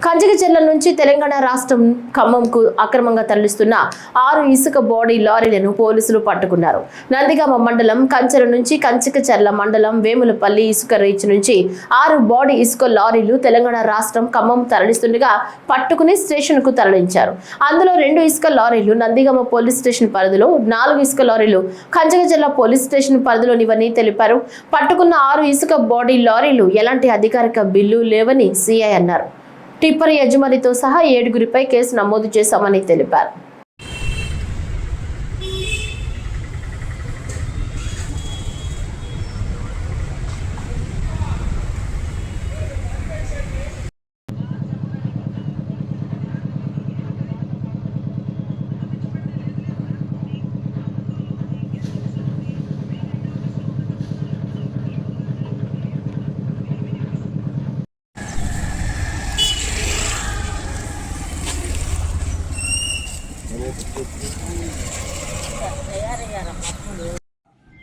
కంచికచర్ల నుంచి తెలంగాణ రాష్ట్రం ఖమ్మంకు అక్రమంగా తరలిస్తున్న 6 ఇసుక బాడీ లారీలను పోలీసులు పట్టుకున్నారు. నందిగామ మండలం కంచెర నుంచి కంచికచర్ల మండలం వేములపల్లి ఇసుక రీచ్ నుంచి 6 బాడీ ఇసుక లారీలు తెలంగాణ రాష్ట్రం ఖమ్మం తరలిస్తుండగా పట్టుకుని స్టేషన్ కు తరలించారు. అందులో 2 ఇసుక లారీలు నందిగామ పోలీస్ స్టేషన్ పరిధిలో, 4 ఇసుక లారీలు కంచికచర్ల పోలీస్ స్టేషన్ పరిధిలోనివని తెలిపారు. పట్టుకున్న 6 ఇసుక బాడీ లారీలు ఎలాంటి అధికారిక బిల్లు లేవని సిఐ అన్నారు. టిప్పర్ యజమానితో సహా 7గురిపై కేసు నమోదు చేశామని తెలిపారు.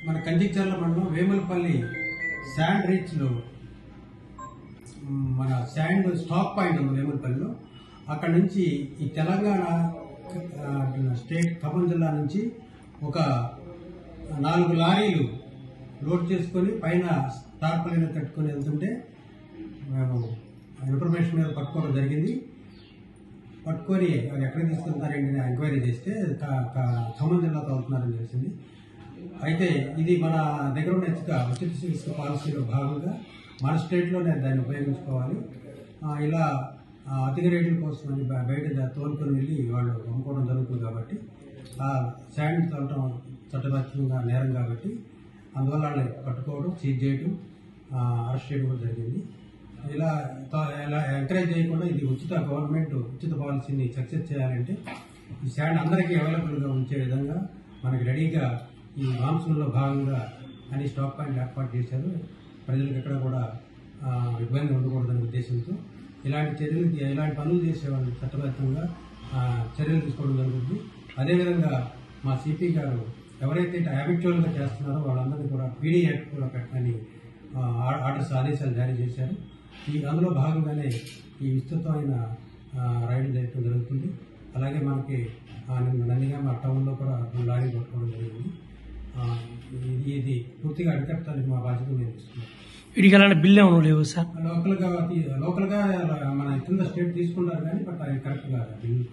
మన కంచికచర్ల మండలం వేములపల్లి శాండ్ రీచ్లో మన శాండ్ స్టాక్ పాయింట్ ఉంది వేములపల్లిలో. అక్కడ నుంచి ఈ తెలంగాణ స్టేట్ ఖమ్మం జిల్లా నుంచి ఒక 4 లారీలు లోడ్ చేసుకొని పైన టార్పాలిన్ కట్టుకొని వెళ్తుంటే మేము ఇన్ఫర్మేషన్ మీద పట్టుకోవడం జరిగింది. పట్టుకొని అది ఎక్కడికి తీసుకెళ్తారేంటి ఎంక్వైరీ చేస్తే ఖమ్మం జిల్లాతో అవుతున్నారని తెలిసింది. అయితే ఇది మన దగ్గర ఉన్న ఉచిత ఇసుక పాలసీలో భాగంగా మన స్టేట్లోనే దాన్ని ఉపయోగించుకోవాలి. ఇలా అధిక రేట్ల కోసం అని బయట తోలుకొని వెళ్ళి వాళ్ళు అమ్ముకోవడం జరుగుతుంది కాబట్టి ఆ శాండ్ తోలటం చట్టబద్ధంగా నేరం కాబట్టి అందువల్ల వాళ్ళని పట్టుకోవడం, సీజ్ చేయడం, అరెస్ట్ చేయడం కూడా జరిగింది. ఇలా ఎంకరేజ్ చేయకుండా ఇది గవర్నమెంట్ ఉచిత పాలసీని సక్సెస్ చేయాలంటే ఈ శాండ్ అందరికీ అవైలబుల్గా ఉంచే విధంగా మనకి రెడీగా ఈ మాన్సూన్లో భాగంగా అన్ని స్టాక్ పాయింట్లు ఏర్పాటు చేశారు. ప్రజలకు ఎక్కడ కూడా ఇబ్బంది ఉండకూడదనే ఉద్దేశంతో ఇలాంటి పనులు చేసేవాళ్ళు చట్టబద్ధంగా చర్యలు తీసుకోవడం జరుగుతుంది. అదేవిధంగా మా సిపి గారు ఎవరైతే హ్యాబిచువల్గా చేస్తున్నారో వాళ్ళందరినీ కూడా పీడీ యాక్ట్ కూడా పెట్టని ఆదేశాలు జారీ చేశారు. అందులో భాగంగానే ఈ విస్తృతమైన రైడ్ చేయడం జరుగుతుంది. అలాగే మనకి నందిగామ టౌన్లో కూడా లారీ పట్టుకోవడం జరిగింది. ఇది పూర్తిగా అరికట్టాలని మా బాధ్యత నేను ఇస్తున్నాను. వీటికి అలాంటి బిల్లు ఏమైనా లేవు సార్? లోకల్గా మన కింద స్టేట్ తీసుకుంటారు కానీ బట్ అది కరెక్ట్గా బిల్లు